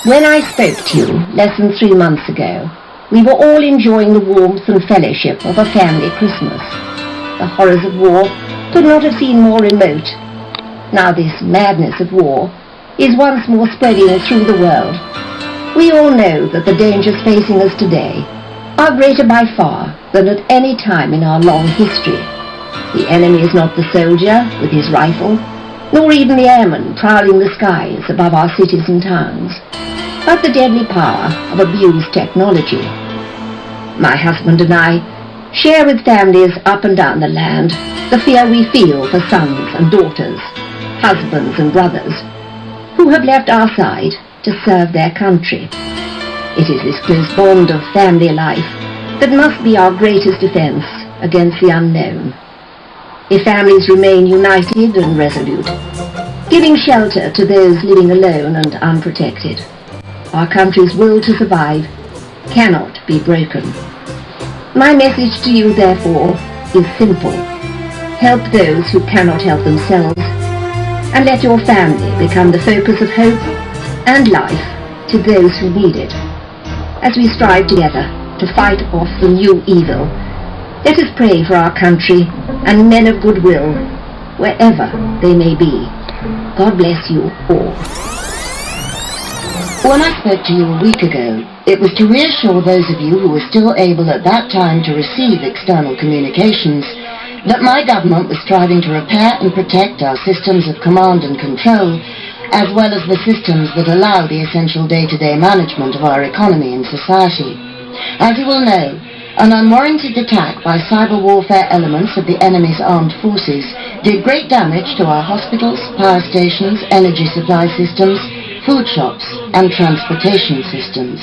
When I spoke to you less than 3 months ago, we were all enjoying the warmth and fellowship of a family Christmas. The horrors of war could not have seemed more remote. Now this madness of war is once more spreading through the world. We all know that the dangers facing us today are greater by far than at any time in our long history. The enemy is not the soldier with his rifle, nor even the airman prowling the skies above our cities and towns, but the deadly power of abused technology. My husband and I share with families up and down the land the fear we feel for sons and daughters, husbands and brothers, who have left our side to serve their country. It is this close bond of family life that must be our greatest defense against the unknown. If families remain united and resolute, giving shelter to those living alone and unprotected, our country's will to survive cannot be broken. My message to you, therefore, is simple. Help those who cannot help themselves, and let your family become the focus of hope and life to those who need it. As we strive together to fight off the new evil, let us pray for our country and men of goodwill, wherever they may be. God bless you all. When I spoke to you a week ago, it was to reassure those of you who were still able at that time to receive external communications that my government was striving to repair and protect our systems of command and control, as well as the systems that allow the essential day-to-day management of our economy and society. As you will know, an unwarranted attack by cyber warfare elements of the enemy's armed forces did great damage to our hospitals, power stations, energy supply systems, food shops, and transportation systems.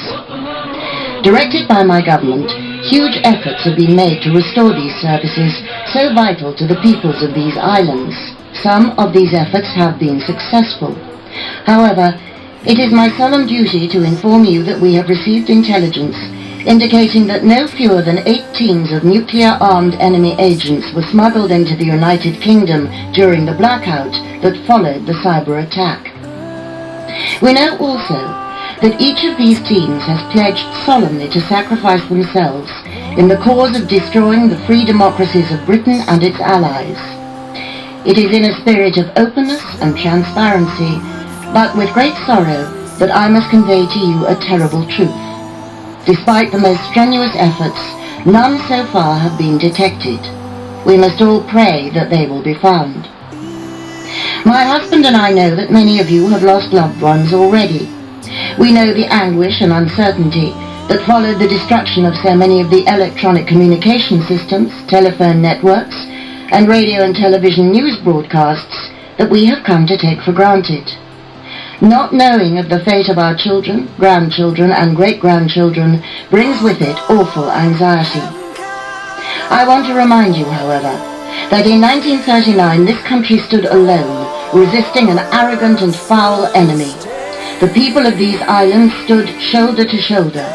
Directed by my government, huge efforts have been made to restore these services so vital to the peoples of these islands. Some of these efforts have been successful. However, it is my solemn duty to inform you that we have received intelligence indicating that no fewer than 8 teams of nuclear-armed enemy agents were smuggled into the United Kingdom during the blackout that followed the cyber attack. We know also that each of these teams has pledged solemnly to sacrifice themselves in the cause of destroying the free democracies of Britain and its allies. It is in a spirit of openness and transparency, but with great sorrow, that I must convey to you a terrible truth. Despite the most strenuous efforts, none so far have been detected. We must all pray that they will be found. My husband and I know that many of you have lost loved ones already. We know the anguish and uncertainty that followed the destruction of so many of the electronic communication systems, telephone networks, and radio and television news broadcasts that we have come to take for granted. Not knowing of the fate of our children, grandchildren, and great-grandchildren brings with it awful anxiety. I want to remind you, however, that in 1939 this country stood alone, resisting an arrogant and foul enemy. The people of these islands stood shoulder to shoulder.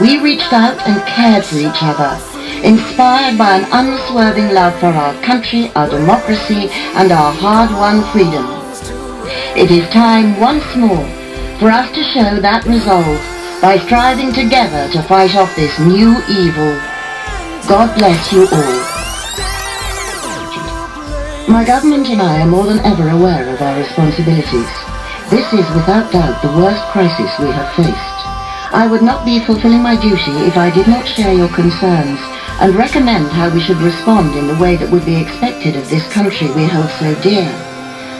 We reached out and cared for each other, inspired by an unswerving love for our country, our democracy, and our hard-won freedom. It is time once more for us to show that resolve by striving together to fight off this new evil. God bless you all. My government and I are more than ever aware of our responsibilities. This is without doubt the worst crisis we have faced. I would not be fulfilling my duty if I did not share your concerns and recommend how we should respond in the way that would be expected of this country we hold so dear.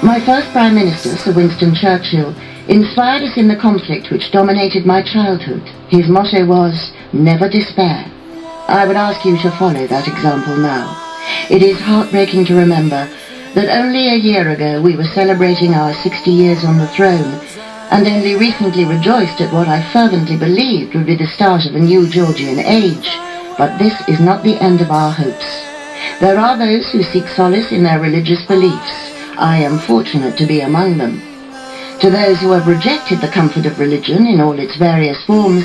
My first Prime Minister, Sir Winston Churchill, inspired us in the conflict which dominated my childhood. His motto was, "Never despair." I would ask you to follow that example now. It is heartbreaking to remember that only a year ago we were celebrating our 60 years on the throne, and only recently rejoiced at what I fervently believed would be the start of a new Georgian age. But this is not the end of our hopes. There are those who seek solace in their religious beliefs. I am fortunate to be among them. To those who have rejected the comfort of religion in all its various forms,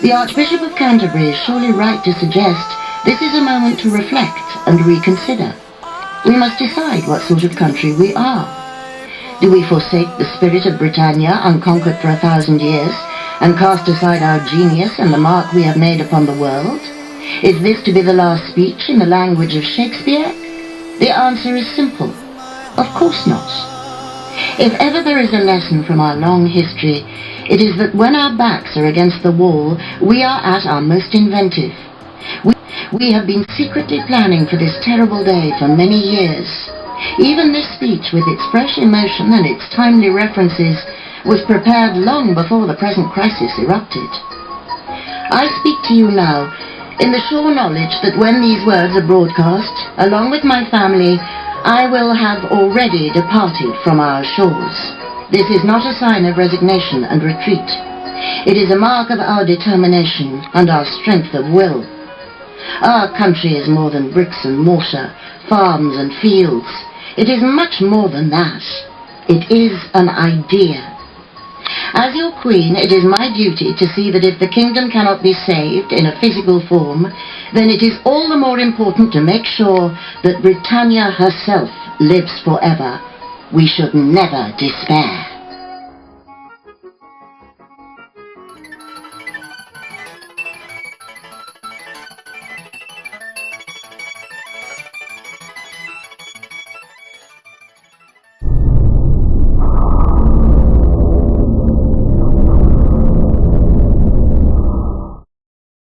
the Archbishop of Canterbury is surely right to suggest this is a moment to reflect and reconsider. We must decide what sort of country we are. Do we forsake the spirit of Britannia, unconquered for 1,000 years, and cast aside our genius and the mark we have made upon the world? Is this to be the last speech in the language of Shakespeare? The answer is simple. Of course not. If ever there is a lesson from our long history, it is that when our backs are against the wall, we are at our most inventive. We have been secretly planning for this terrible day for many years. Even this speech, with its fresh emotion and its timely references, was prepared long before the present crisis erupted. I speak to you now in the sure knowledge that when these words are broadcast, along with my family, I will have already departed from our shores. This is not a sign of resignation and retreat. It is a mark of our determination and our strength of will. Our country is more than bricks and mortar, farms and fields. It is much more than that. It is an idea. As your Queen, it is my duty to see that if the kingdom cannot be saved in a physical form, then it is all the more important to make sure that Britannia herself lives forever. We should never despair.